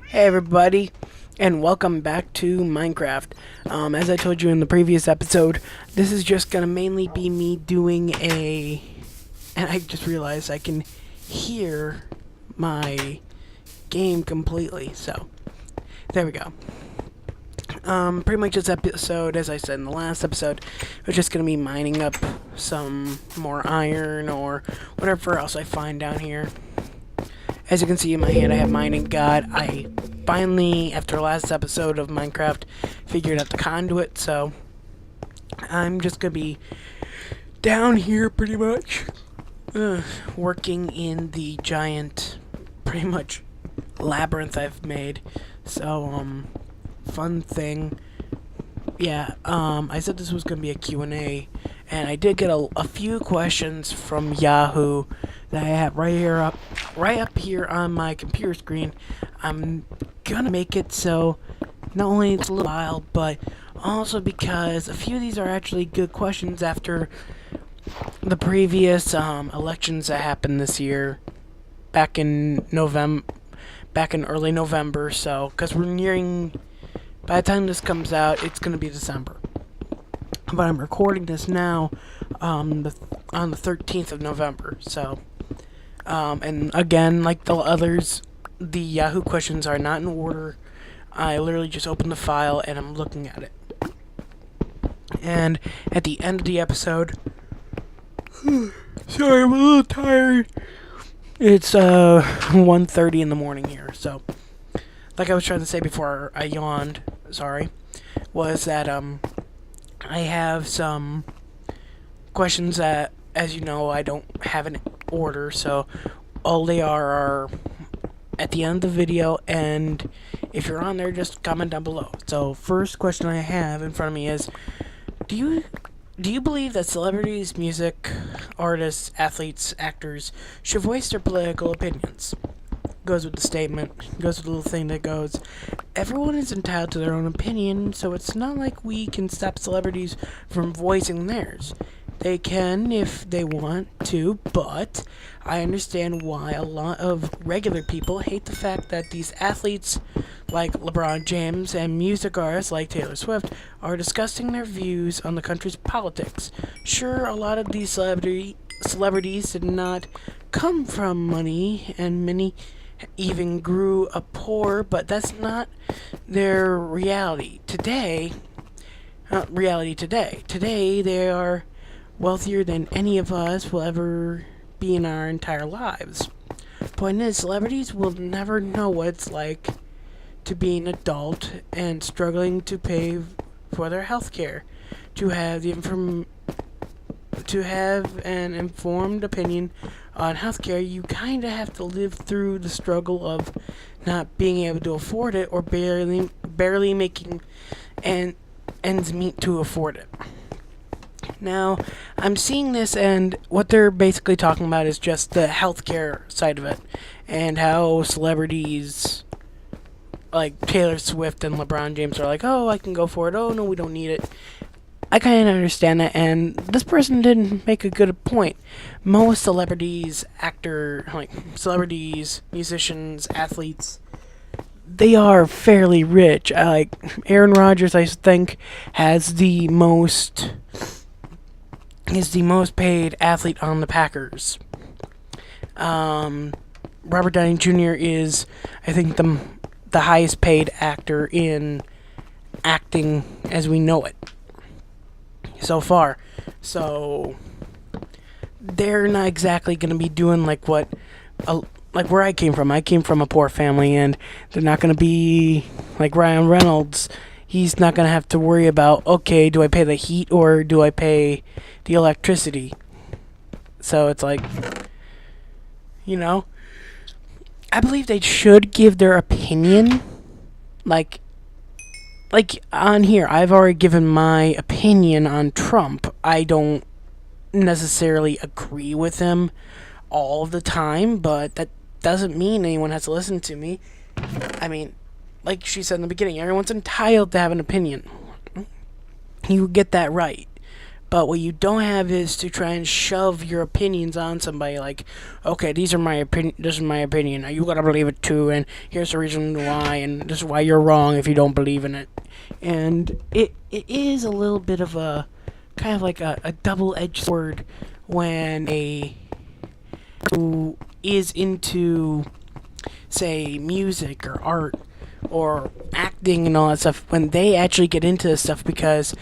Hey everybody, and welcome back to Minecraft. As I told you in the previous episode, this is just gonna mainly be me doing and I just realized I can hear my game completely, so there we go. Pretty much this episode, as I said in the last episode, was just gonna be mining up some more iron or whatever else I find down here. As you can see in my hand, I have Mining God. I finally, after the last episode of Minecraft, figured out the conduit, so I'm just gonna be down here pretty much, working in the giant, pretty much, labyrinth I've made. So, fun thing. Yeah, I said this was gonna be a Q&A, and I did get a few questions from Yahoo that I have right up here on my computer screen. I'm gonna make it so not only it's a little while, but also because a few of these are actually good questions after the previous elections that happened this year, back in early November. So, because we're nearing, by the time this comes out, it's gonna be December. But I'm recording this now, on the 13th of November. So. And again, like the others, the Yahoo questions are not in order. I literally just opened the file and I'm looking at it. And at the end of the episode, sorry, I'm a little tired. It's 1:30 in the morning here. So, like I was trying to say before I yawned, sorry, was that I have some questions that, as you know, I don't have an order, so all they are at the end of the video, and if you're on there, just comment down below. So first question I have in front of me is, do you believe that celebrities, music artists, athletes, actors should voice their political opinions? Goes with the statement, goes with the little thing that goes, everyone is entitled to their own opinion, so it's not like we can stop celebrities from voicing theirs. They can if they want to, but I understand why a lot of regular people hate the fact that these athletes like LeBron James and music artists like Taylor Swift are discussing their views on the country's politics. Sure, a lot of these celebrities did not come from money, and many even grew up poor, but that's not their reality today. Today they are wealthier than any of us will ever be in our entire lives. Point is, celebrities will never know what it's like to be an adult and struggling to pay for their health care. To have an informed opinion on healthcare, you kind of have to live through the struggle of not being able to afford it or barely making ends meet to afford it. Now, I'm seeing this, and what they're basically talking about is just the healthcare side of it, and how celebrities like Taylor Swift and LeBron James are like, oh, I can go for it, oh, no, we don't need it. I kind of understand that, and this person didn't make a good point. Most celebrities, musicians, athletes, they are fairly rich. Like Aaron Rodgers, I think, is the most paid athlete on the Packers. Robert Downey Jr. is, I think, the highest paid actor in acting as we know it so far. So they're not exactly going to be doing like where I came from. I came from a poor family, and they're not going to be like Ryan Reynolds. He's not going to have to worry about, okay, do I pay the heat or do I pay the electricity? So it's like, I believe they should give their opinion. Like on here, I've already given my opinion on Trump. I don't necessarily agree with him all the time, but that doesn't mean anyone has to listen to me. I mean, like she said in the beginning, everyone's entitled to have an opinion. You get that right. But what you don't have is to try and shove your opinions on somebody. Like, okay, these are my opinion. This is my opinion. You gotta believe it too, and here's the reason why, and this is why you're wrong if you don't believe in it. And it is a little bit of a kind of like a double-edged sword when a who is into, say, music or art or acting and all that stuff, when they actually get into this stuff, because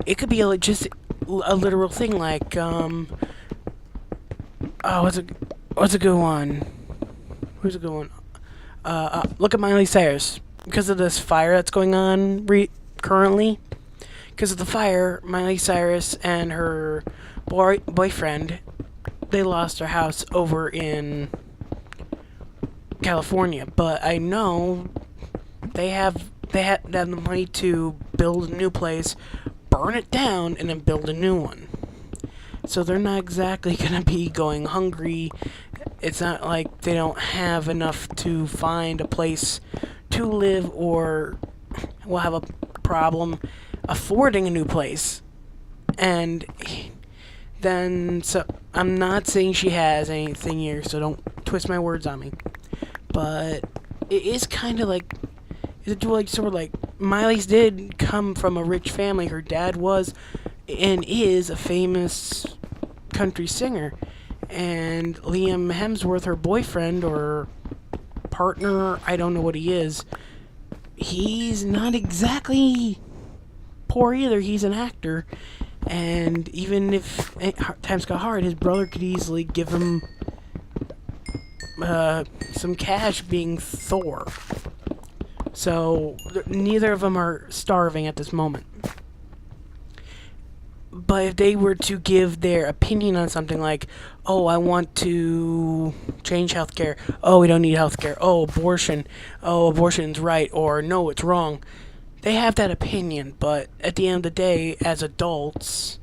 it could be just a literal thing like what's a good one? Who's a good one? Look at Miley Cyrus. Because of this fire that's going on currently, because of the fire, Miley Cyrus and her boyfriend, they lost their house over in California. But I know they had the money to build a new place, burn it down, and then build a new one. So they're not exactly gonna be going hungry. It's not like they don't have enough to find a place to live, or will have a problem affording a new place. And then, so I'm not saying she has anything here, so don't twist my words on me. But it is kind of like, sort of like Miley's did come from a rich family. Her dad was and is a famous country singer, and Liam Hemsworth, her boyfriend or partner, I don't know what he is, he's not exactly poor either. He's an actor, and even if times got hard, his brother could easily give him some cash, being Thor. So neither of them are starving at this moment. But if they were to give their opinion on something like, oh, I want to change healthcare, oh, we don't need healthcare, oh, abortion's right, or no, it's wrong, they have that opinion. But at the end of the day, as adults,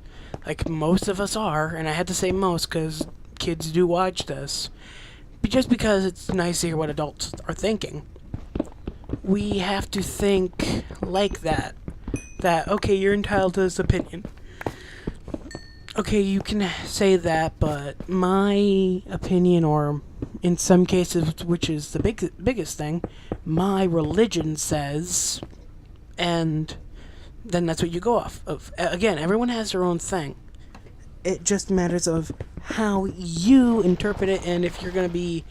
like most of us are, and I had to say most because kids do watch this, just because it's nice to hear what adults are thinking, we have to think like that. That, okay, you're entitled to this opinion. Okay, you can say that, but my opinion, or in some cases, which is the biggest thing, my religion says, and then that's what you go off of. Again, everyone has their own thing. It just matters of how you interpret it, and if you're going to be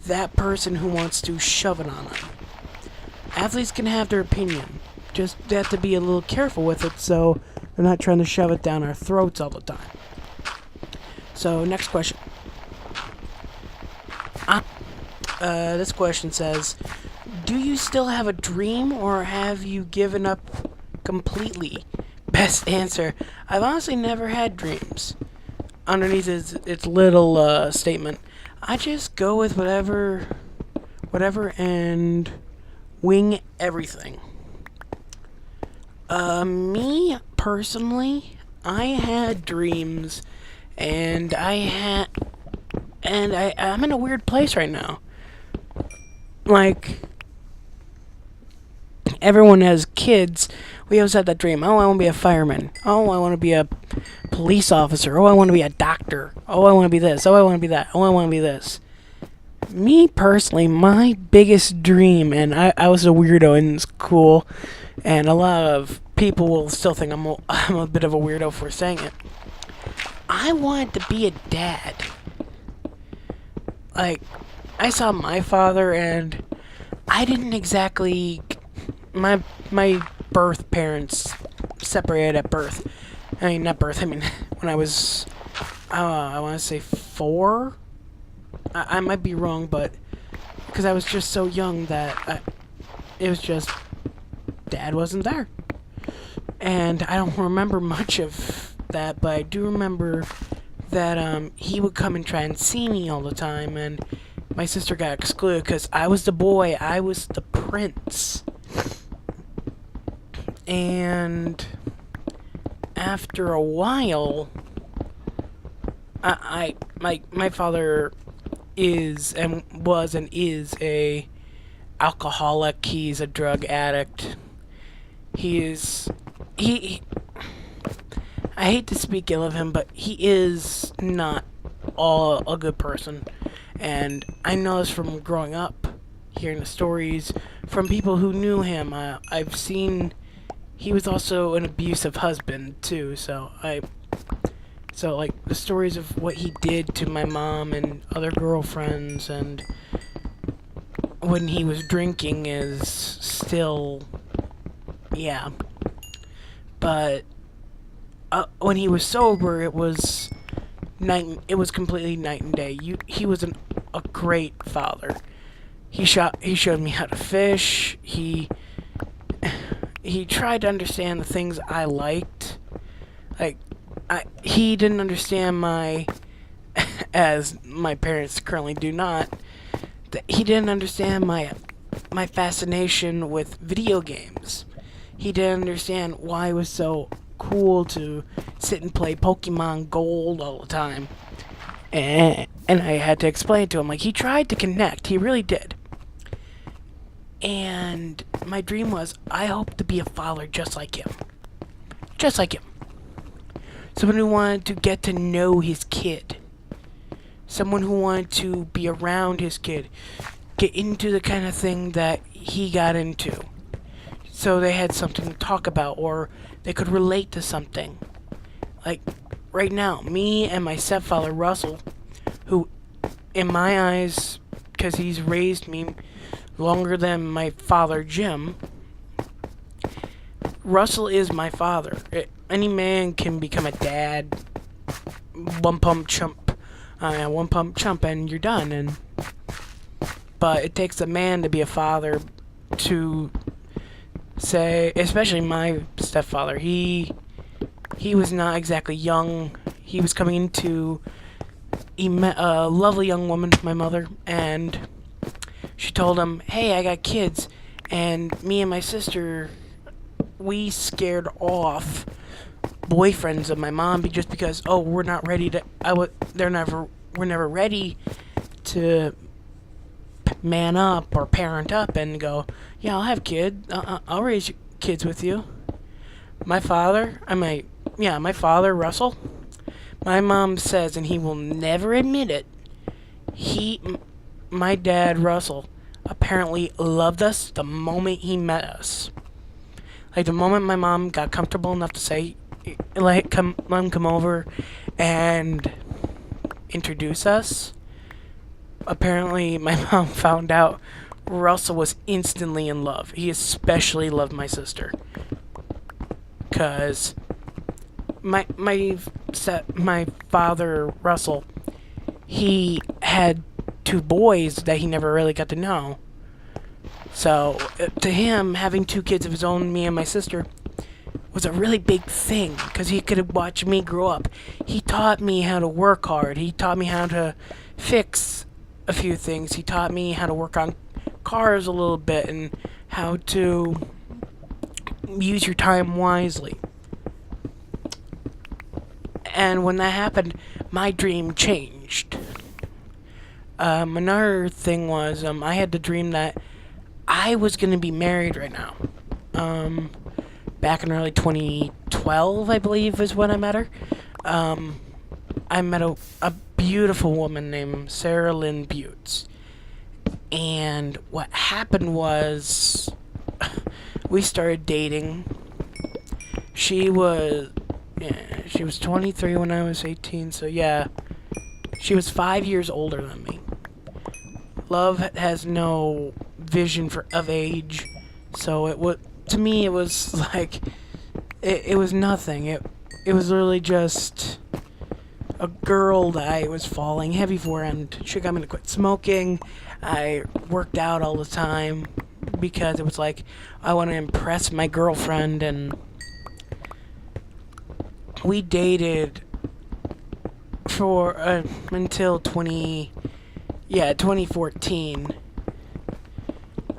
that person who wants to shove it on them. Athletes can have their opinion. Just they have to be a little careful with it, so they're not trying to shove it down our throats all the time. So, next question. This question says, do you still have a dream, or have you given up completely? Best answer, I've honestly never had dreams. Underneath its little statement, I just go with whatever, and wing everything. Me, personally, I had dreams, and I'm in a weird place right now. Like, everyone as kids, we always had that dream. Oh, I want to be a fireman. Oh, I want to be a police officer. Oh, I want to be a doctor. Oh, I want to be this. Oh, I want to be that. Oh, I want to be this. Me, personally, my biggest dream, and I was a weirdo in school, and a lot of people will still think I'm a bit of a weirdo for saying it. I wanted to be a dad. Like, I saw my father, and I didn't exactly... My birth parents separated at birth. I mean, not birth, I mean, when I was, I want to say 4? I might be wrong, but... Because I was just so young that it was just... Dad wasn't there. And I don't remember much of that, but I do remember that he would come and try and see me all the time, and my sister got excluded because I was the boy, I was the prince. And after a while, my father is and was and is a alcoholic. He's a drug addict. I I hate to speak ill of him, but he is not all a good person. And I know this from growing up, hearing the stories from people who knew him. I've seen he was also an abusive husband too. So like the stories of what he did to my mom and other girlfriends, and when he was drinking is still, yeah. But when he was sober, it was night. It was completely night and day. He was a great father. He showed me how to fish. He tried to understand the things I liked. Like he didn't understand my, as my parents currently do not. He didn't understand my fascination with video games. He didn't understand why it was so cool to sit and play Pokemon Gold all the time. And I had to explain to him, like, he tried to connect. He really did. And my dream was, I hope to be a father just like him. Just like him. Someone who wanted to get to know his kid. Someone who wanted to be around his kid. Get into the kind of thing that he got into. So they had something to talk about, or they could relate to something. Like, right now, me and my stepfather, Russell, who, in my eyes, because he's raised me longer than my father, Jim, Russell is my father. Any man can become a dad, one pump chump, and you're done. But it takes a man to be a father to say, especially my stepfather, he was not exactly young. He was coming into, he met a lovely young woman, my mother, and she told him, hey, I got kids, and me and my sister, we scared off boyfriends of my mom just because, oh, we're not ready to, we're never ready to man up or parent up and go, yeah, I'll have kids, I'll raise kids with you. My father, Russell, my mom says, and he will never admit it, my dad, Russell, apparently loved us the moment he met us. Like, the moment my mom got comfortable enough to say, like, come over and introduce us, apparently my mom found out Russell was instantly in love. He especially loved my sister. Because my father, Russell, he had two boys that he never really got to know. So, to him, having two kids of his own, me and my sister, was a really big thing, because he could watch me grow up. He taught me how to work hard. He taught me how to fix a few things. He taught me how to work on cars a little bit, and how to use your time wisely. And when that happened, my dream changed. Another thing was, I had the dream that I was going to be married right now. Back in early 2012, I believe, is when I met her. I met a beautiful woman named Sarah Lynn Butts. And what happened was, we started dating. She was 23 when I was 18, so yeah. She was 5 years older than me. Love has no vision of age, so to me it was like, it was nothing. It was literally just a girl that I was falling heavy for, and she got me to quit smoking. I worked out all the time because it was like, I want to impress my girlfriend, and we dated for until 2014.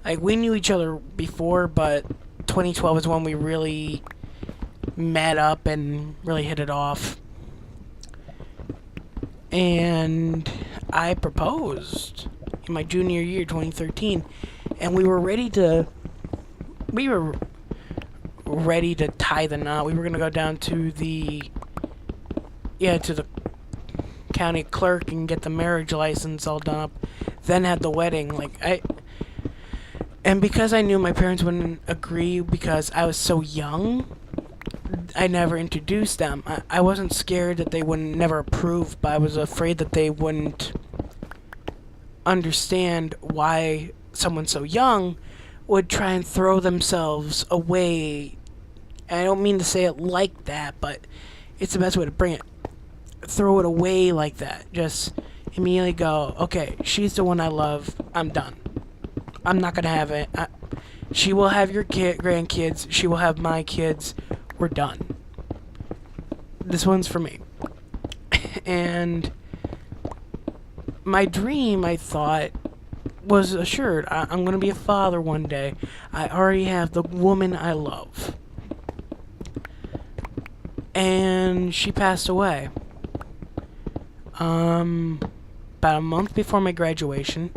Like, we knew each other before, but 2012 is when we really met up and really hit it off. And I proposed in my junior year, 2013, and we were ready to tie the knot. We were going to go down to the yeah, to the county clerk and get the marriage license all done up, then had the wedding. And because I knew my parents wouldn't agree because I was so young, I never introduced them. I wasn't scared that they wouldn't never approve, but I was afraid that they wouldn't understand why someone so young would try and throw themselves away. And I don't mean to say it like that, but it's the best way to bring it. Throw it away like that. Just immediately go, okay, she's the one I love. I'm done. I'm not gonna have it. She will have your grandkids. She will have my kids. We're done. This one's for me. And my dream, I thought, was assured. I'm gonna be a father one day. I already have the woman I love. And she passed away. About a month before my graduation,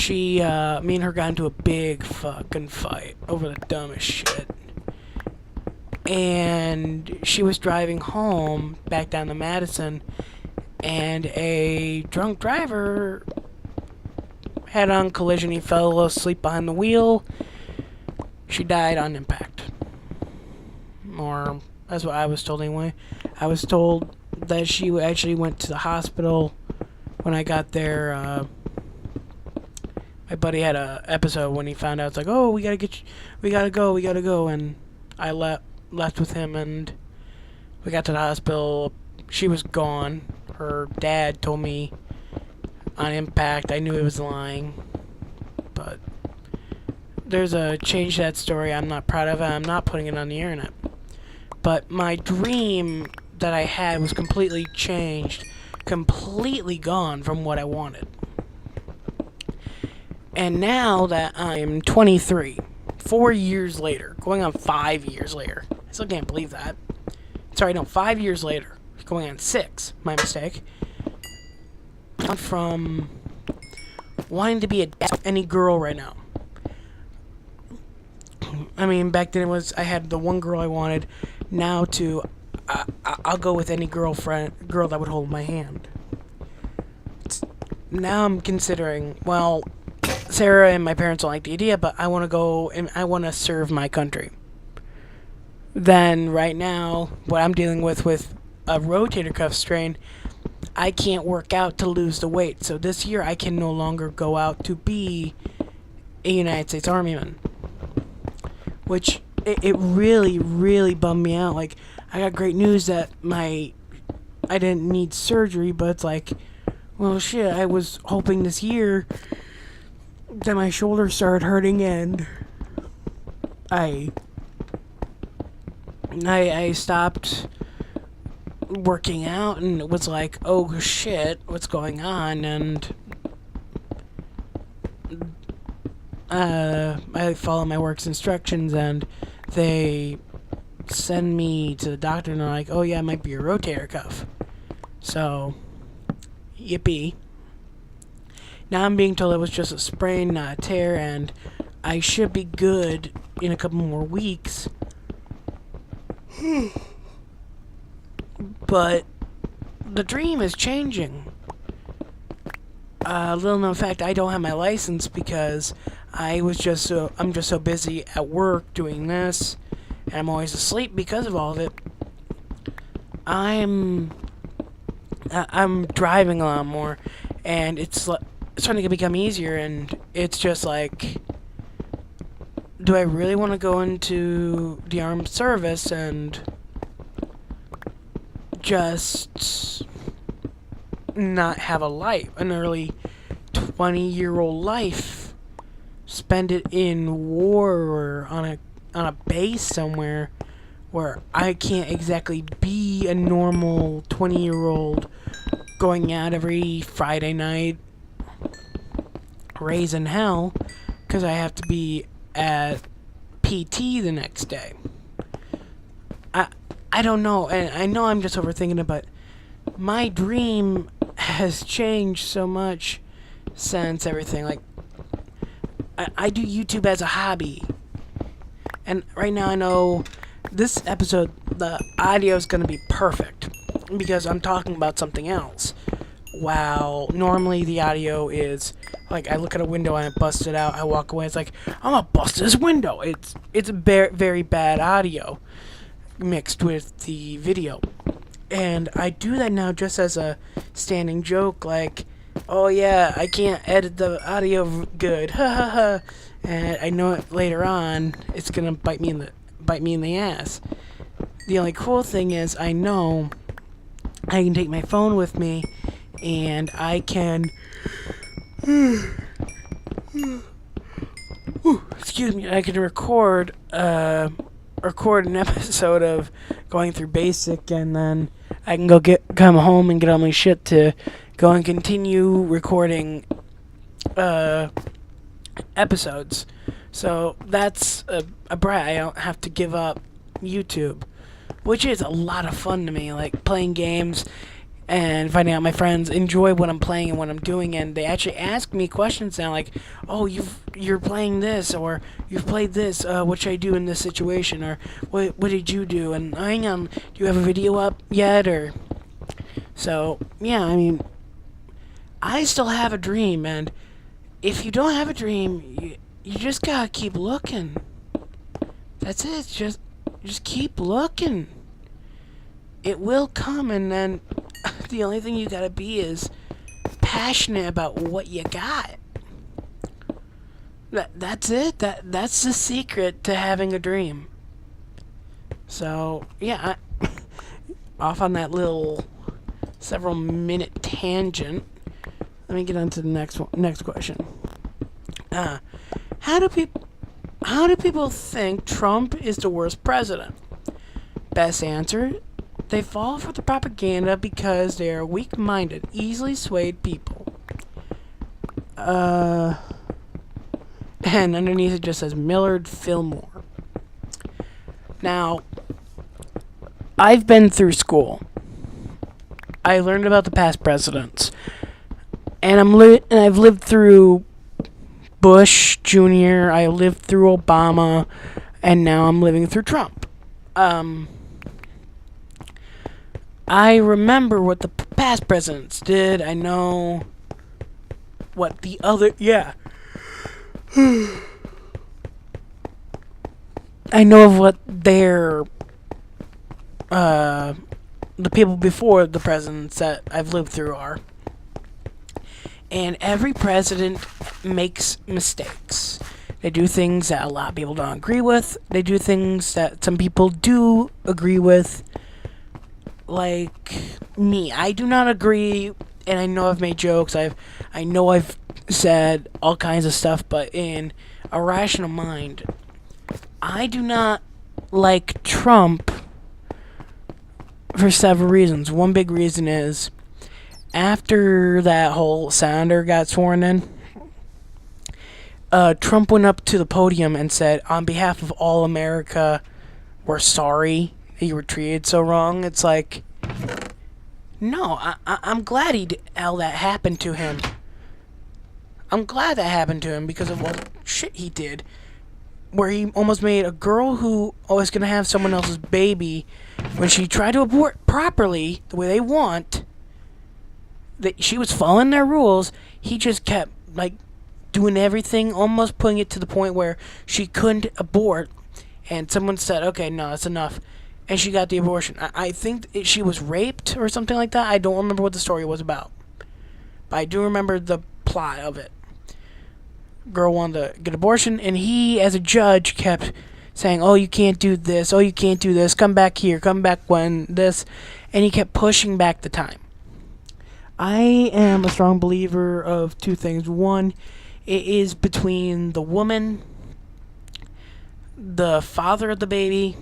me and her got into a big fucking fight over the dumbest shit. And she was driving home back down to Madison, and a drunk driver head-on collision. He fell asleep behind the wheel. She died on impact. Or that's what I was told anyway. I was told that she actually went to the hospital. When I got there, my buddy had a episode when he found out. It's like, oh, we gotta go, and I left with him, and we got to the hospital. She was gone. Her dad told me on impact. I knew he was lying, but there's a change to that story. I'm not proud of it. I'm not putting it on the internet. But my dream that I had was completely changed, completely gone from what I wanted. And now that I'm 23, 4 years later, going on 5 years later, I still can't believe that. Sorry, no, 5 years later, going on 6, my mistake. From wanting to be a dad to any girl right now. I mean, back then I had the one girl I wanted. Now I'll go with any girl that would hold my hand. Now I'm considering, well, Sarah and my parents don't like the idea, but I want to go and I want to serve my country. Then right now, what I'm dealing with a rotator cuff strain, I can't work out to lose the weight. So this year I can no longer go out to be a United States Army man. Which, it really, really bummed me out. Like, I got great news that I didn't need surgery, but it's like, well, shit, I was hoping this year that my shoulder started hurting, and I stopped working out, and it was like, oh shit, what's going on? And I follow my work's instructions, and they send me to the doctor, and they're like, oh yeah, it might be your rotator cuff. So, yippee. Now I'm being told it was just a sprain, not a tear, and I should be good in a couple more weeks. But the dream is changing. Little known fact, I don't have my license because I'm just so busy at work doing this, and I'm always asleep because of all of it. I'm driving a lot more, and it's starting to become easier, and it's just like, do I really want to go into the armed service and just not have a life, an early 20-year-old life, spend it in war or on a base somewhere where I can't exactly be a normal 20-year-old going out every Friday night raising hell because I have to be at PT the next day. I don't know, and I know I'm just overthinking it, but my dream has changed so much since everything. Like, I do YouTube as a hobby, and right now I know this episode, the audio is going to be perfect. because I'm talking about something else. While normally the audio is like I look at a window and I bust it out, I walk away. It's like I'm gonna bust this window. It's very bad audio mixed with the video, and I do that now just as a standing joke. Like, oh yeah, I can't edit the audio good, ha ha ha. And I know it later on. It's gonna bite me in the ass. The only cool thing is I know I can take my phone with me and I can excuse me, I can record an episode of going through basic, and then I can come home and get all my shit to go and continue recording episodes. So that's a brat. I don't have to give up YouTube, which is a lot of fun to me, like playing games and finding out my friends enjoy what I'm playing and what I'm doing, and they actually ask me questions now, like, oh, you're playing this, or you've played this, what should I do in this situation, or what did you do, and hang on, do you have a video up yet, or, so, yeah, I mean, I still have a dream, and if you don't have a dream, you just gotta keep looking. That's it, just keep looking. It will come, and then the only thing you gotta be is passionate about what you got. That's it. That's the secret to having a dream. So yeah, off on that little several minute tangent. Let me get on to the next question. How do people think Trump is the worst president? Best answer: they fall for the propaganda because they are weak-minded, easily swayed people. And underneath it just says Millard Fillmore. Now, I've been through school. I learned about the past presidents, and I've lived through Bush Jr. I lived through Obama, and now I'm living through Trump. I remember what the past presidents did. I know what the other... Yeah. I know of what their... the people before the presidents that I've lived through are. And every president makes mistakes. They do things that a lot of people don't agree with. They do things that some people do agree with. Like me, I do not agree, and I know I've made jokes. I know I've said all kinds of stuff, but in a rational mind, I do not like Trump for several reasons. One big reason is after that whole senator got sworn in, Trump went up to the podium and said, on behalf of all America, we're sorry that you were treated so wrong. It's like, no, I'm glad all that happened to him. I'm glad that happened to him because of what shit he did. Where he almost made a girl who was going to have someone else's baby, when she tried to abort properly, the way they want, that she was following their rules, he just kept, like, doing everything, almost putting it to the point where she couldn't abort, and someone said, okay, no, that's enough, and she got the abortion. I think she was raped or something like that. I don't remember what the story was about, but I do remember the plot of it. Girl wanted to get abortion, and he, as a judge, kept saying, oh, you can't do this, oh, you can't do this, come back here, come back when this, and he kept pushing back the time. I am a strong believer of two things. One, it is between the woman, the father of the baby,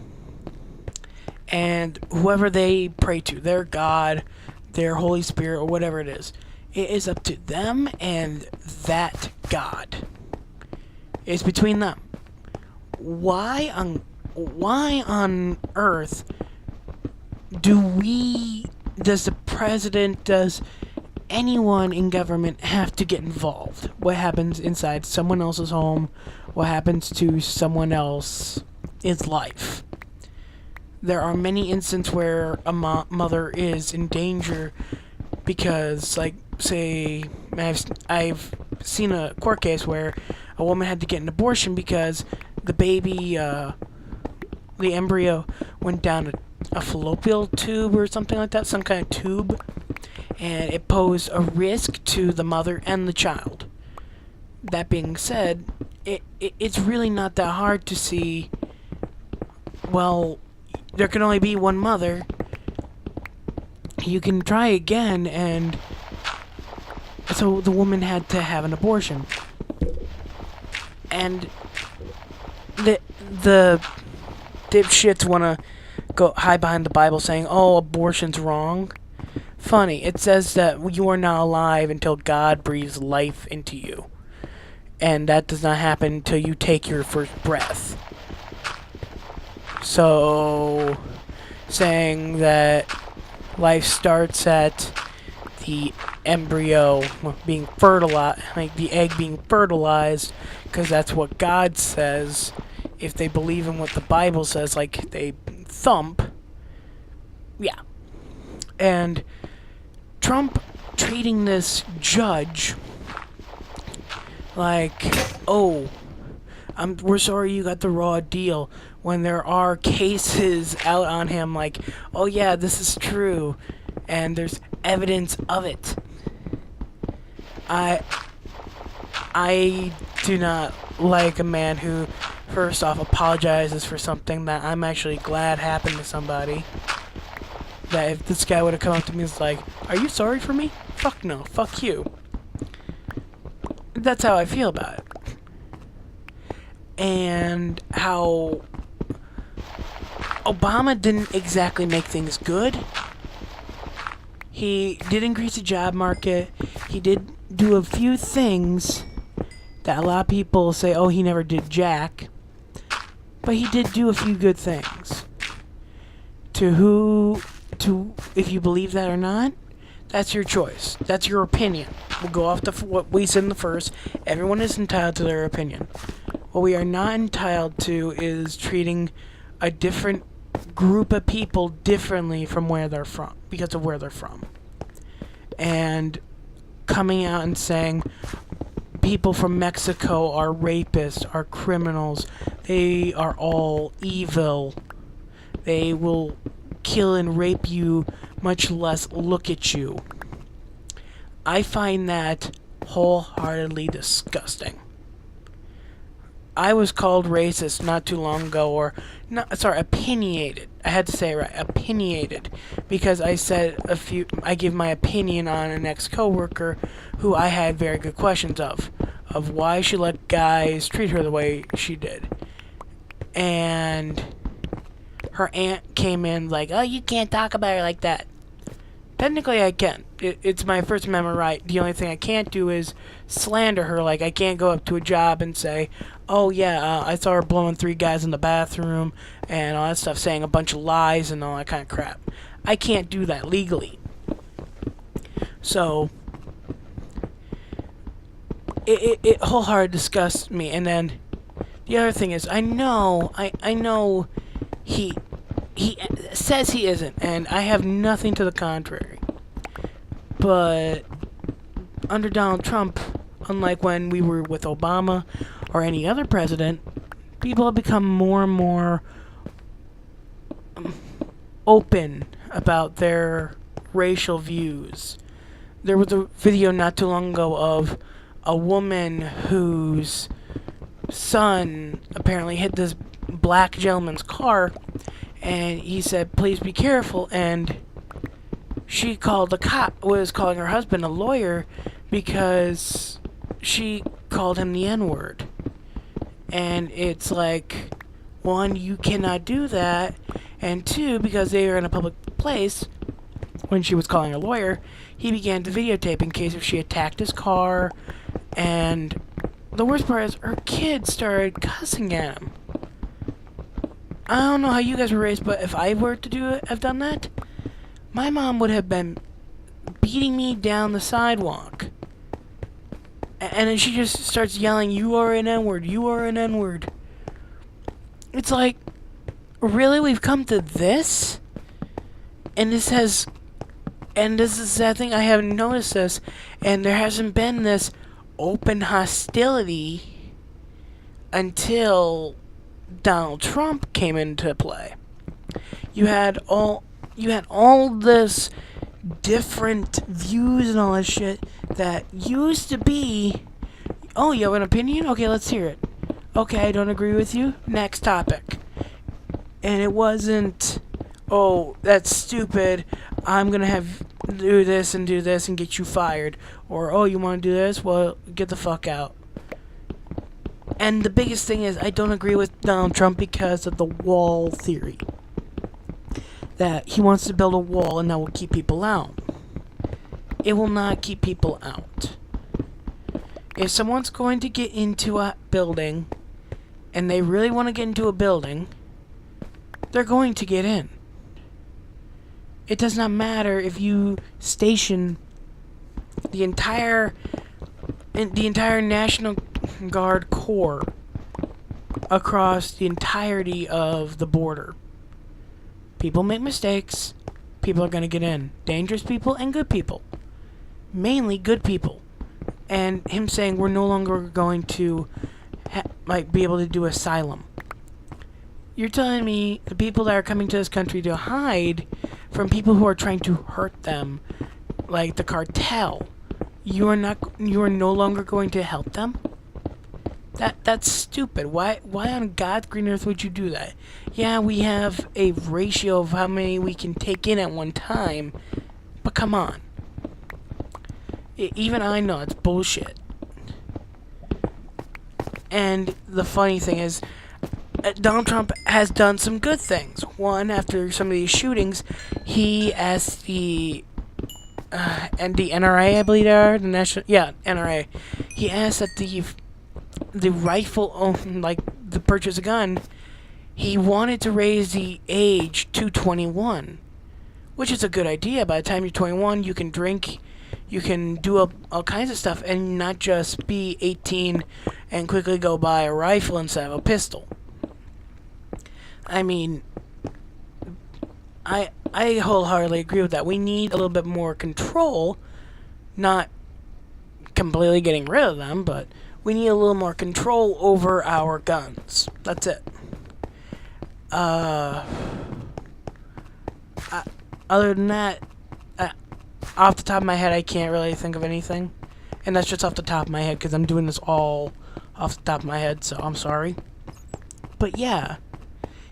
and whoever they pray to, their God, their Holy Spirit, or whatever it is. It is up to them and that God. It's between them. Why on earth does the president, does anyone in government have to get involved? What happens inside someone else's home? What happens to someone else's life? there are many instances where a mother is in danger because, like, say, I've seen a court case where a woman had to get an abortion because the baby, the embryo went down a fallopian tube or something like that, some kind of tube, and it posed a risk to the mother and the child. That being said, it's really not that hard to see, well, there can only be one mother. You can try again, and so the woman had to have an abortion. And the dipshits want to go hide behind the Bible saying, oh, abortion's wrong. Funny, it says that you are not alive until God breathes life into you. And that does not happen until you take your first breath. So, saying that life starts at the embryo being fertilized, like the egg being fertilized, because that's what God says. If they believe in what the Bible says, like they thump, yeah. And Trump treating this judge like, oh, we're sorry you got the raw deal, when there are cases out on him like, oh yeah, this is true, and there's evidence of it. I do not like a man who, first off, apologizes for something that I'm actually glad happened to somebody. That if this guy would have come up to me and was like, are you sorry for me? Fuck no, fuck you. That's how I feel about it. And how Obama didn't exactly make things good. He did increase the job market. He did do a few things that a lot of people say, oh, he never did jack. But he did do a few good things. If you believe that or not, that's your choice. That's your opinion. We'll go off to what we said in the first. Everyone is entitled to their opinion. What we are not entitled to is treating a different group of people differently from where they're from, because of where they're from. And coming out and saying people from Mexico are rapists, are criminals, they are all evil, they will kill and rape you, much less look at you. I find that wholeheartedly disgusting. I was called racist not too long ago, opinionated. I had to say it right, opinionated, because I gave my opinion on an ex-coworker who I had very good questions of why she let guys treat her the way she did. And her aunt came in like, oh, you can't talk about her like that. Technically, I can. It's my First Amendment right. The only thing I can't do is slander her. Like, I can't go up to a job and say, oh, yeah, I saw her blowing 3 guys in the bathroom and all that stuff, saying a bunch of lies and all that kind of crap. I can't do that legally. So, it wholeheartedly disgusts me. And then the other thing is, I know he says he isn't, and I have nothing to the contrary. But under Donald Trump, unlike when we were with Obama or any other president, people have become more and more open about their racial views. There was a video not too long ago of a woman whose son apparently hit this black gentleman's car, and he said, please be careful, and she called the cop, was calling her husband a lawyer because she called him the N-word. And it's like, 1, you cannot do that, and 2, because they are in a public place, when she was calling a lawyer, he began to videotape in case if she attacked his car, and the worst part is her kids started cussing at him. I don't know how you guys were raised, but if I were to have done that, my mom would have been beating me down the sidewalk. And then she just starts yelling, you are an N-word, you are an N-word. It's like, really, we've come to this? And this is the sad thing, I haven't noticed this, and there hasn't been this open hostility until Donald Trump came into play. You had all this different views and all this shit that used to be, oh, you have an opinion? Okay, let's hear it. Okay, I don't agree with you. Next topic. And it wasn't, oh, that's stupid. I'm going to do this and get you fired. Or, oh, you want to do this? Well, get the fuck out. And the biggest thing is, I don't agree with Donald Trump because of the wall theory. That he wants to build a wall and that will keep people out. It will not keep people out. If someone's going to get into a building, and they really want to get into a building, they're going to get in. It does not matter if you station the entire National Guard Corps across the entirety of the border. People make mistakes. People are going to get in. Dangerous people and good people. Mainly good people. And him saying we're no longer going to be able to do asylum. You're telling me the people that are coming to this country to hide from people who are trying to hurt them, like the cartel, you are no longer going to help them? That's stupid. Why on God's green earth would you do that? Yeah, we have a ratio of how many we can take in at one time, but come on. Even I know it's bullshit. And the funny thing is, Donald Trump has done some good things. One, after some of these shootings, he asked and the NRA, I believe they are, NRA. He asked that the rifle, the purchase a gun, he wanted to raise the age to 21, which is a good idea. By the time you're 21, you can drink, you can do all kinds of stuff, and not just be 18 and quickly go buy a rifle instead of a pistol. I mean, I wholeheartedly agree with that. We need a little bit more control, not completely getting rid of them, but we need a little more control over our guns. That's it. Other than that, off the top of my head, I can't really think of anything. And that's just off the top of my head, because I'm doing this all off the top of my head, so I'm sorry. But yeah,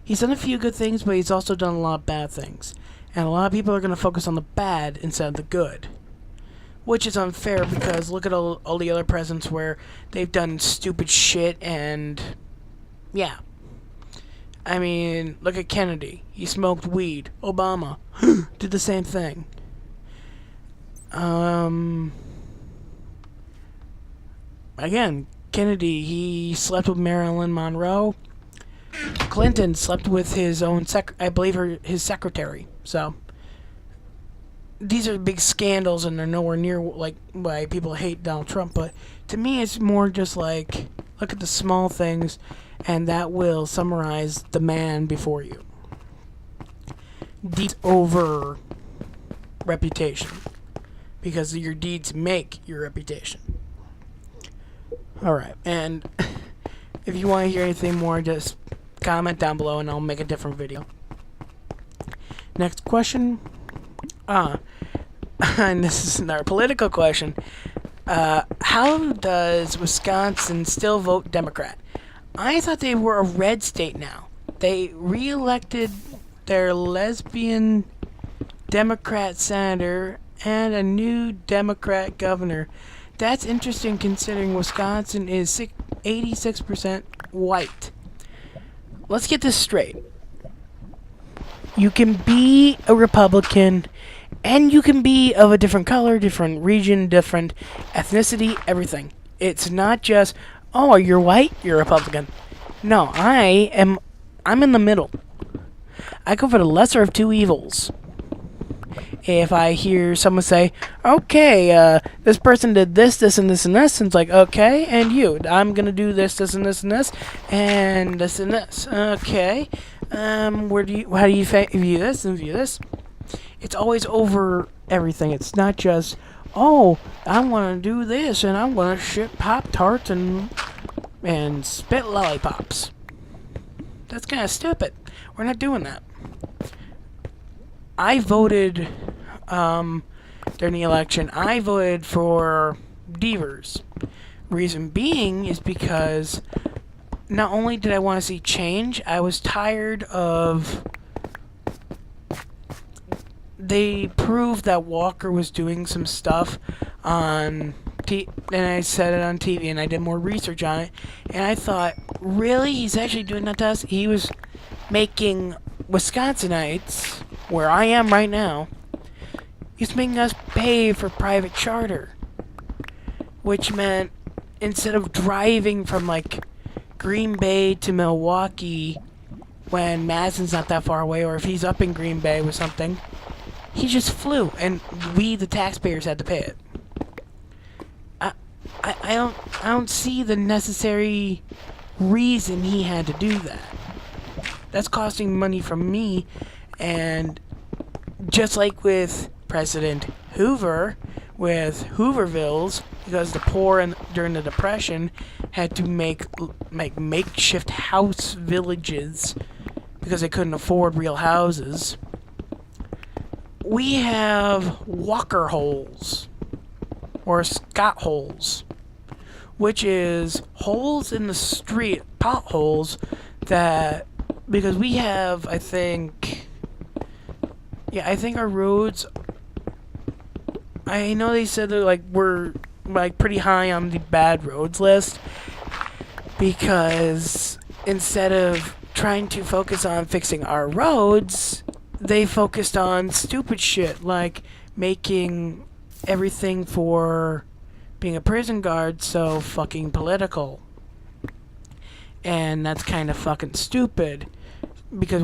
he's done a few good things, but he's also done a lot of bad things. And a lot of people are going to focus on the bad instead of the good. Which is unfair, because look at all the other presidents where they've done stupid shit, and yeah. I mean, look at Kennedy. He smoked weed. Obama did the same thing. Again, Kennedy, he slept with Marilyn Monroe. Clinton slept with his own his secretary. So these are big scandals, and they're nowhere near like why people hate Donald Trump. But to me, it's more just like, look at the small things, and that will summarize the man before you. Deeds over reputation, because your deeds make your reputation. Alright, and if you want to hear anything more, just comment down below and I'll make a different video. Next question. And this is another political question. How does Wisconsin still vote Democrat? I thought they were a red state now. They re-elected their lesbian Democrat senator and a new Democrat governor. That's interesting, considering Wisconsin is 86% white. Let's get this straight. You can be a Republican, and you can be of a different color, different region, different ethnicity, everything. It's not just, oh, you're white, you're Republican. No, I'm in the middle. I go for the lesser of two evils. If I hear someone say, okay, this person did this, this, and this, and this, and it's like, okay, and you, I'm going to do this, this, and this, and this, and this, and this. Okay, How do you view this and view this? It's always over everything. It's not just, oh, I want to do this and I want to ship Pop-Tarts and spit lollipops. That's kind of stupid. We're not doing that. I voted, during the election, I voted for Devers. Reason being is because not only did I want to see change, I was tired of... They proved that Walker was doing some stuff on and I said it on TV, and I did more research on it, and I thought, really? He's actually doing that to us? He was making Wisconsinites, where I am right now, he's making us pay for private charter, which meant instead of driving from, like, Green Bay to Milwaukee when Madison's not that far away, or if he's up in Green Bay with something, he just flew, and we, the taxpayers, had to pay it. I don't see the necessary reason he had to do that. That's costing money from me, and just like with President Hoover, with Hoovervilles, because the poor during the Depression had to make makeshift house villages because they couldn't afford real houses. We have Walker holes, or Scott holes, which is holes in the street, potholes that, because we have, I think our roads, I know they said that we're pretty high on the bad roads list, because instead of trying to focus on fixing our roads, they focused on stupid shit like making everything for being a prison guard so fucking political. And that's kind of fucking stupid, because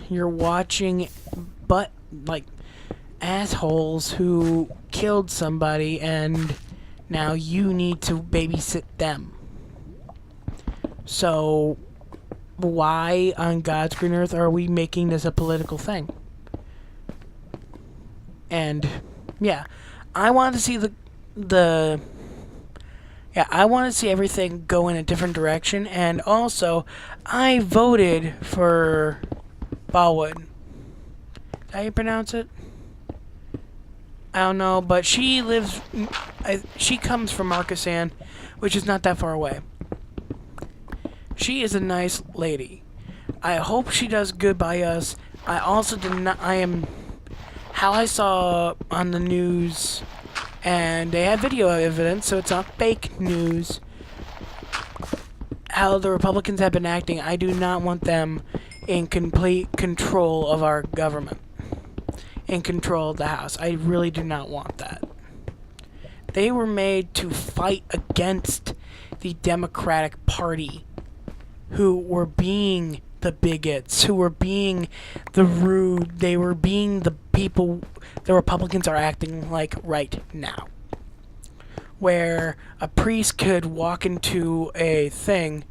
you're watching assholes who killed somebody, and now you need to babysit them. So why on God's green earth are we making this a political thing? And yeah, I want to see I want to see everything go in a different direction. And also, I voted for Baldwin. Is that how you pronounce it? I don't know, but she comes from Markesan, which is not that far away. She is a nice lady. I hope she does good by us. I also how I saw on the news, and they have video evidence, so it's not fake news, how the Republicans have been acting. I do not want them in complete control of our government, in control of the House. I really do not want that. They were made to fight against the Democratic Party, who were being the bigots, who were being the rude, they were being the people the Republicans are acting like right now. Where a priest could walk into a thing,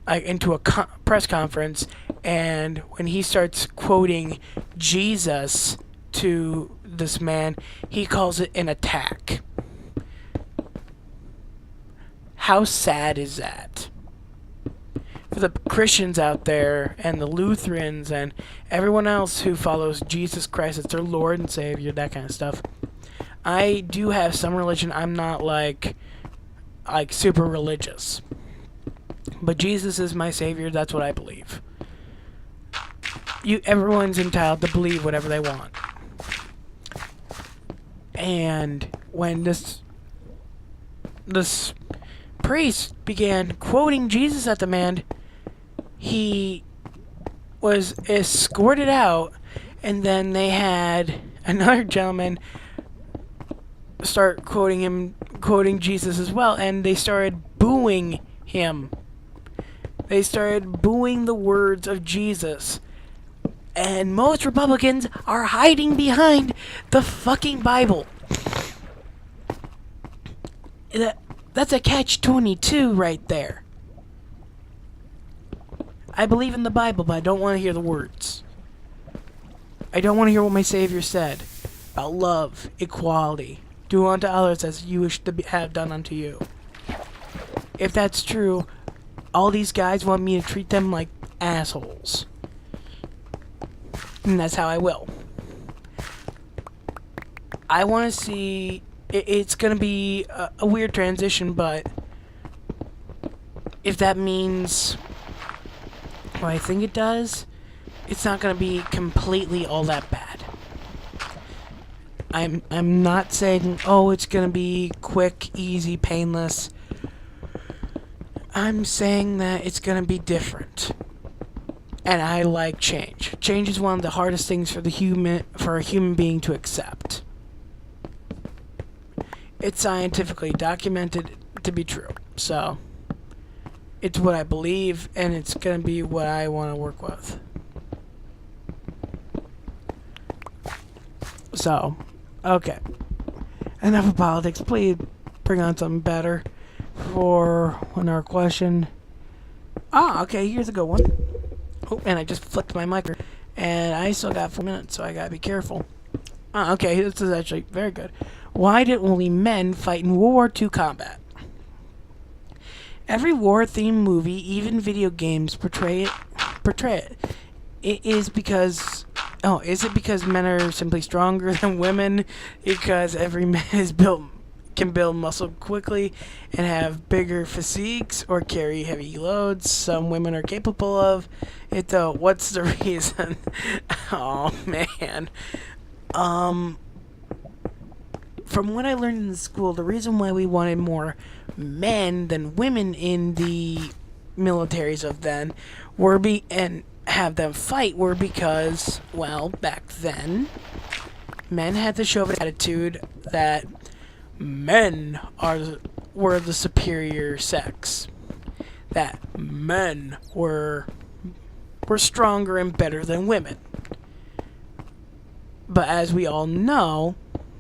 into a press conference, and when he starts quoting Jesus to this man, he calls it an attack. How sad is that? For the Christians out there, and the Lutherans, and everyone else who follows Jesus Christ as their Lord and Savior, that kind of stuff. I do have some religion. I'm not like super religious, but Jesus is my Savior. That's what I believe. Everyone's entitled to believe whatever they want. And when this priest began quoting Jesus at the man, he was escorted out, and then they had another gentleman start quoting Jesus as well, and they started booing him. They started booing the words of Jesus. And most Republicans are hiding behind the fucking Bible. That's a catch-22 right there. I believe in the Bible, but I don't want to hear the words. I don't want to hear what my Savior said about love, equality, do unto others as you wish to have done unto you. If that's true, all these guys want me to treat them like assholes. And that's how I will. I want to see... It's going to be a weird transition, but if that means what I think it does, it's not going to be completely all that bad. I'm not saying, oh, it's going to be quick, easy, painless. I'm saying that it's going to be different. And I like change. Change is one of the hardest things for a human being to accept. It's scientifically documented to be true. So, it's what I believe, and it's going to be what I want to work with. So, okay. Enough of politics. Please bring on something better for another question. Okay, here's a good one. Oh, and I just flipped my mic. And I still got 4 minutes, so I gotta be careful. Okay, this is actually very good. Why did only men fight in World War II combat? Every war-themed movie, even video games, portray it. It is because... Oh, is it because men are simply stronger than women? Because every man can build muscle quickly and have bigger physiques or carry heavy loads some women are capable of it, though. What's the reason? Oh, man. From what I learned in school, the reason why we wanted more men than women in the militaries of then and have them fight were because, well, back then, men had to show an attitude that men were the superior sex. That men were stronger and better than women. But as we all know,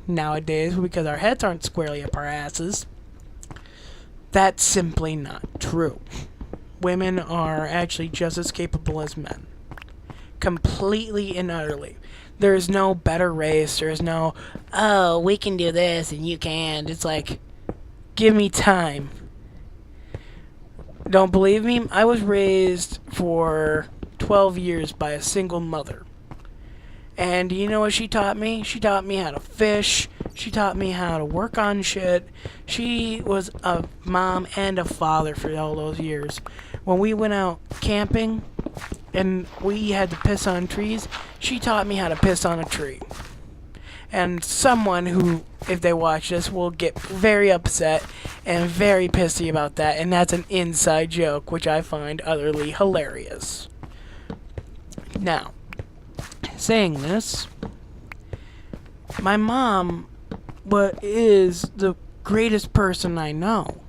nowadays, because our heads aren't squarely up our asses, that's simply not true. Women are actually just as capable as men. Completely and utterly. There is no better race. There is no, oh, we can do this and you can't. It's like, give me time. Don't believe me? I was raised for 12 years by a single mother. And you know what she taught me? She taught me how to fish. She taught me how to work on shit. She was a mom and a father for all those years. When we went out camping and we had to piss on trees, she taught me how to piss on a tree. And someone who, if they watch this, will get very upset and very pissy about that, and that's an inside joke, which I find utterly hilarious. Now, saying this, my mom is the greatest person I know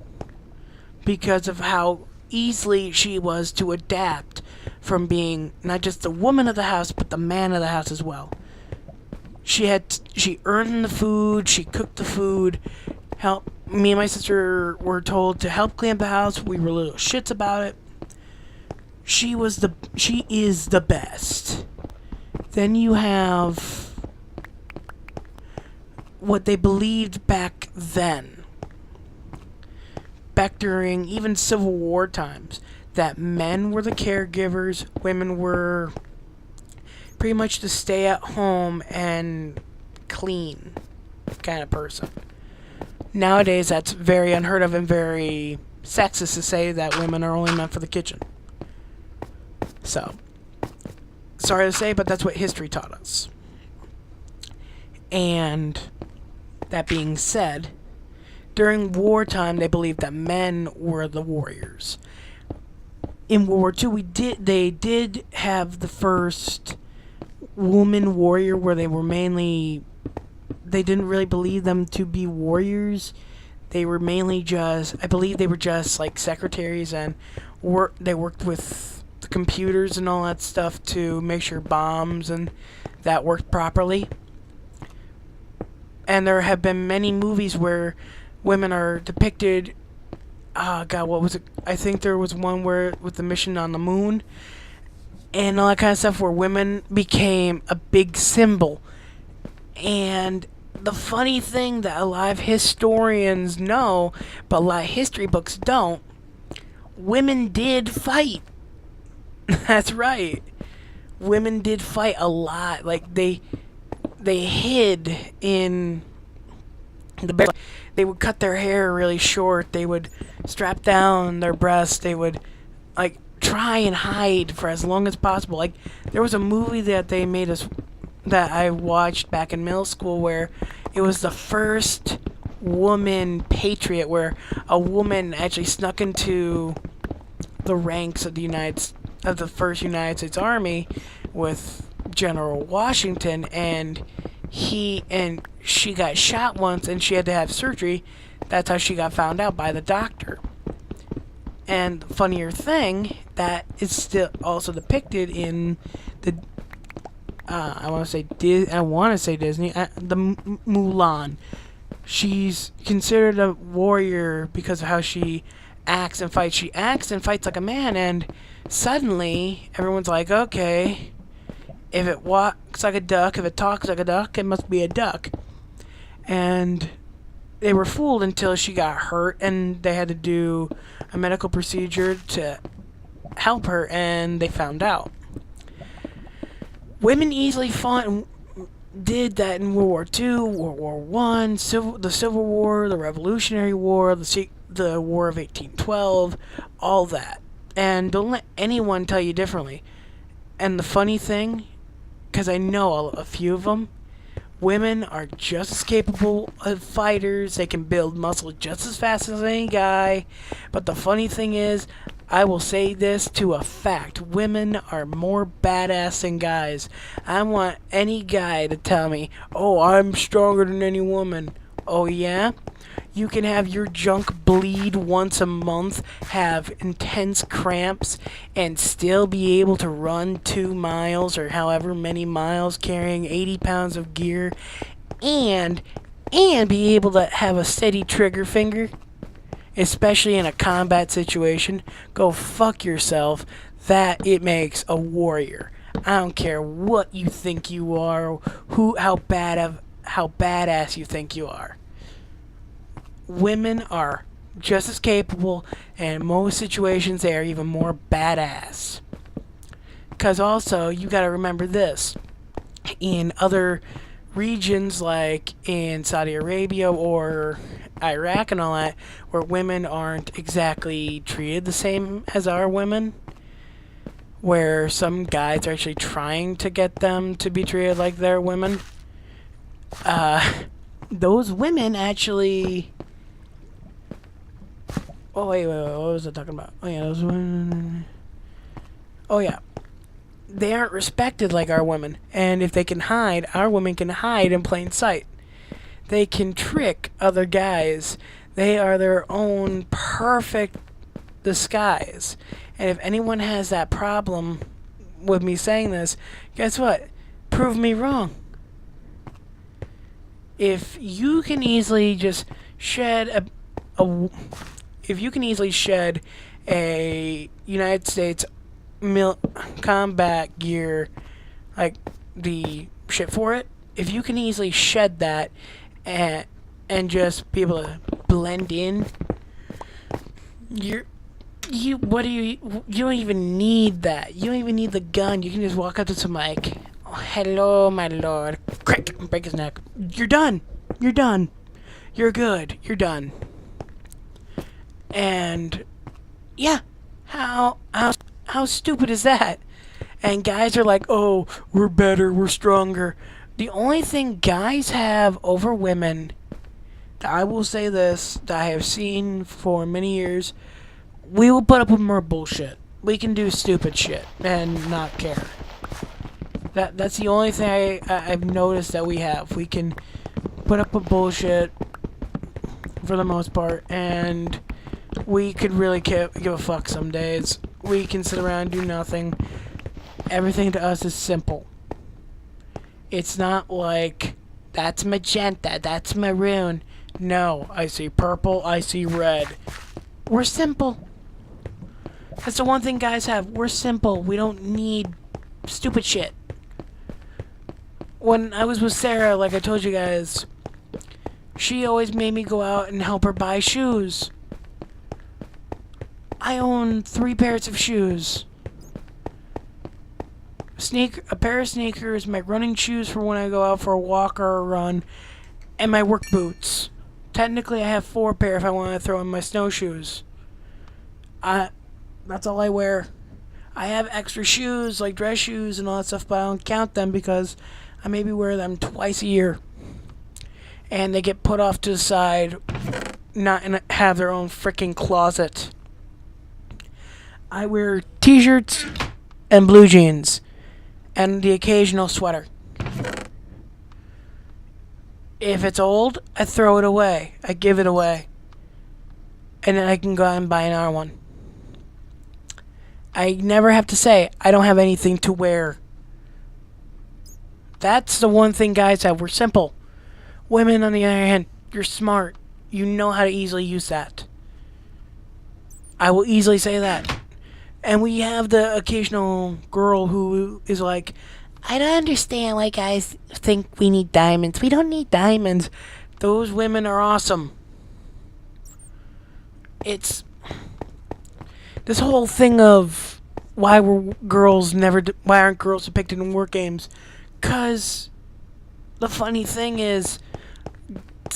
because of how easily she was to adapt from being not just the woman of the house but the man of the house as well. She earned the food, she cooked the food, me and my sister were told to help clean up the house. We were little shits about it. She is the best. Then you have what they believed back then, back during even Civil War times, that men were the caregivers, women were pretty much the stay at home and clean kind of person. Nowadays, that's very unheard of and very sexist to say that women are only meant for the kitchen. So, sorry to say, but that's what history taught us. And that being said, during wartime, they believed that men were the warriors. In World War II, they did have the first woman warrior where they didn't really believe them to be warriors. They were mainly I believe they were just like secretaries, and they worked with the computers and all that stuff to make sure bombs and that worked properly. And there have been many movies where women are depicted God, what was it? I think there was one where with the mission on the moon and all that kind of stuff where women became a big symbol. And the funny thing that a lot of historians know, but a lot of history books don't, women did fight. That's right. Women did fight a lot. Like they hid in the. They would cut their hair really short. They would strap down their breasts. They would like try and hide for as long as possible. Like there was a movie that they made us that I watched back in middle school where it was the first woman patriot, where a woman actually snuck into the ranks of the first United States Army with General Washington, and she got shot once and she had to have surgery. That's how she got found out by the doctor. And the funnier thing that is still also depicted in the I want to say Disney, the Mulan. She's considered a warrior because of how she acts and fights. She acts and fights like a man, and suddenly everyone's like, okay, if it walks like a duck, if it talks like a duck, it must be a duck. And they were fooled until she got hurt, and they had to do a medical procedure to help her, and they found out. Women easily fought and did that in World War II, World War One, the Civil War, the Revolutionary War, the War of 1812, all that. And don't let anyone tell you differently. And the funny thing, because I know a few of them, women are just as capable of fighters. They can build muscle just as fast as any guy. But the funny thing is, I will say this to a fact. Women are more badass than guys. I want any guy to tell me, oh, I'm stronger than any woman. Oh, yeah? You can have your junk bleed once a month, have intense cramps, and still be able to run 2 miles or however many miles carrying 80 pounds of gear, and be able to have a steady trigger finger, especially in a combat situation. Go fuck yourself. That it makes a warrior. I don't care what you think you are, how badass you think you are. Women are just as capable, and in most situations they are even more badass. Because also, you gotta remember this. In other regions, like in Saudi Arabia or Iraq and all that, where women aren't exactly treated the same as our women, where some guys are actually trying to get them to be treated like their women, those women actually... Oh, wait, what was I talking about? Oh, yeah, those women... Oh, yeah. They aren't respected like our women. And if they can hide, our women can hide in plain sight. They can trick other guys. They are their own perfect disguise. And if anyone has that problem with me saying this, guess what? Prove me wrong. If you can easily just shed if you can easily shed a United States combat gear, like the shit for it, if you can easily shed that and just be able to blend in, you don't even need that. You don't even need the gun. You can just walk up to some like, oh, hello, my lord, crack, break his neck. You're done. You're done. You're good. You're done. And yeah, how stupid is that? And guys are like, oh, we're better, we're stronger. The only thing guys have over women, I will say this, that I have seen for many years, we will put up with more bullshit. We can do stupid shit and not care. That's the only thing I've noticed that we have. We can put up with bullshit for the most part, and we could really give a fuck some days. We can sit around and do nothing. Everything to us is simple. It's not like, that's magenta, that's maroon. No, I see purple, I see red. We're simple. That's the one thing guys have. We're simple. We don't need stupid shit. When I was with Sarah, like I told you guys, she always made me go out and help her buy shoes. I own 3 pairs of shoes. A pair of sneakers, my running shoes for when I go out for a walk or a run, and my work boots. Technically, I have 4 pair if I want to throw in my snowshoes. That's all I wear. I have extra shoes, like dress shoes and all that stuff, but I don't count them because I maybe wear them twice a year. And they get put off to the side, have their own freaking closet. I wear t-shirts and blue jeans and the occasional sweater. If it's old, I throw it away. I give it away. And then I can go out and buy another one. I never have to say, I don't have anything to wear. That's the one thing guys have. We're simple. Women, on the other hand, you're smart. You know how to easily use that. I will easily say that. And we have the occasional girl who is like, I don't understand why guys think we need diamonds. We don't need diamonds. Those women are awesome. It's this whole thing of why aren't girls depicted in war games? 'Cause the funny thing is,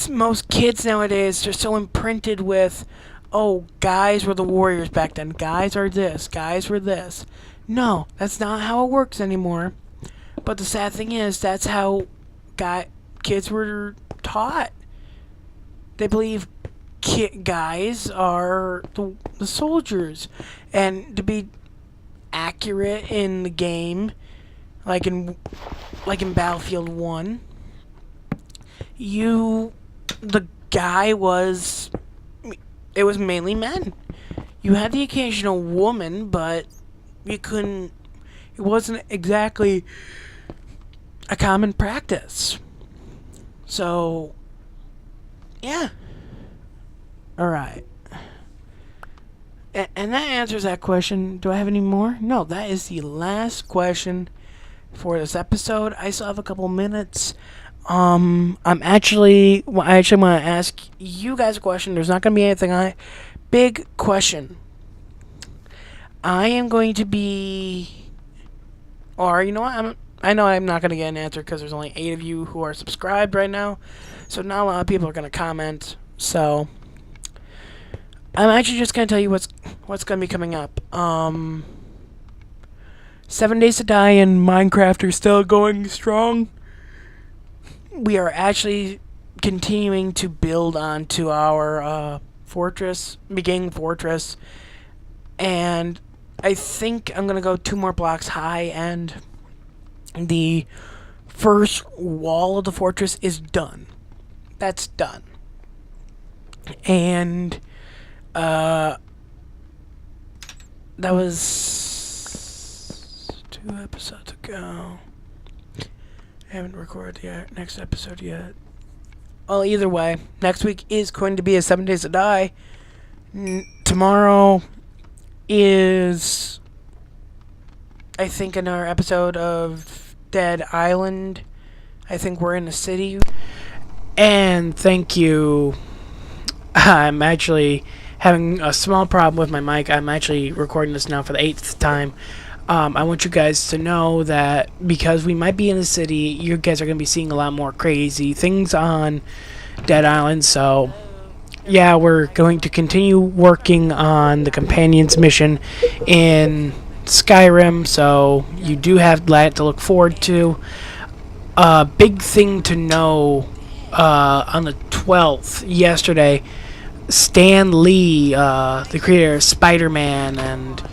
most kids nowadays are so imprinted with, oh, guys were the warriors back then. Guys are this. Guys were this. No, that's not how it works anymore. But the sad thing is, that's how kids were taught. They believe guys are the soldiers. And to be accurate in the game, like in Battlefield 1, the guy was... It was mainly men. You had the occasional woman, but you couldn't... It wasn't exactly a common practice. So, yeah. Alright. And that answers that question. Do I have any more? No, that is the last question for this episode. I still have a couple minutes. I actually want to ask you guys a question. There's not going to be anything big question. I am going to be... Or, you know what? I know I'm not going to get an answer because there's only 8 of you who are subscribed right now. So not a lot of people are going to comment. So I'm actually just going to tell you what's going to be coming up. 7 Days to Die and Minecraft are still going strong. We are actually continuing to build onto our beginning fortress. And I think I'm going to go 2 more blocks high, and the first wall of the fortress is done. That's done. And that was 2 episodes ago. I haven't recorded the next episode yet. Well, either way, next week is going to be a 7 Days to Die. Tomorrow is, I think, another episode of Dead Island. I think we're in a city. And thank you. I'm actually having a small problem with my mic. I'm actually recording this now for the 8th time. I want you guys to know that because we might be in a city, you guys are going to be seeing a lot more crazy things on Dead Island. So, yeah, we're going to continue working on the Companions mission in Skyrim. So, you do have that to look forward to. Big thing to know, on the 12th, yesterday, Stan Lee, the creator of Spider-Man and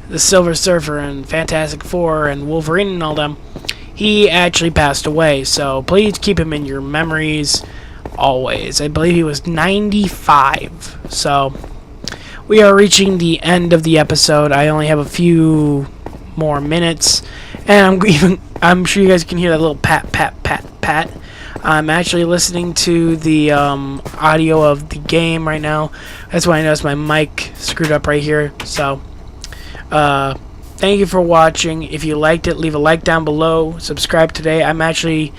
the Silver Surfer and Fantastic Four and Wolverine and all them, he actually passed away. So please keep him in your memories always. I believe he was 95. So we are reaching the end of the episode. I only have a few more minutes, and I'm sure you guys can hear that little pat, pat, pat, pat. I'm actually listening to the audio of the game right now. That's why I noticed my mic screwed up right here. So, thank you for watching. If you liked it, leave a like down below. Subscribe today. I'm actually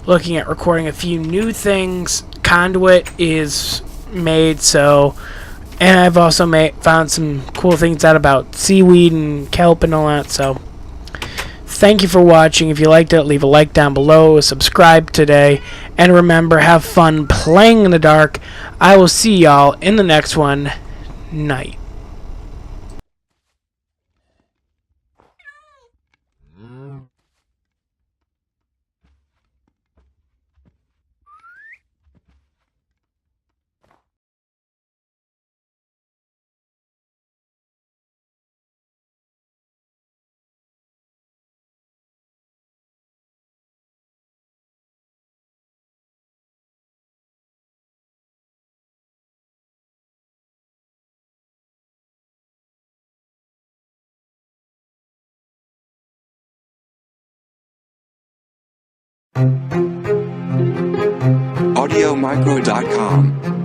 looking at recording a few new things. Conduit is made, so... And I've also found some cool things out about seaweed and kelp and all that, so... Thank you for watching. If you liked it, leave a like down below. Subscribe today. And remember, have fun playing in the dark. I will see y'all in the next one. Night. AudioMicro.com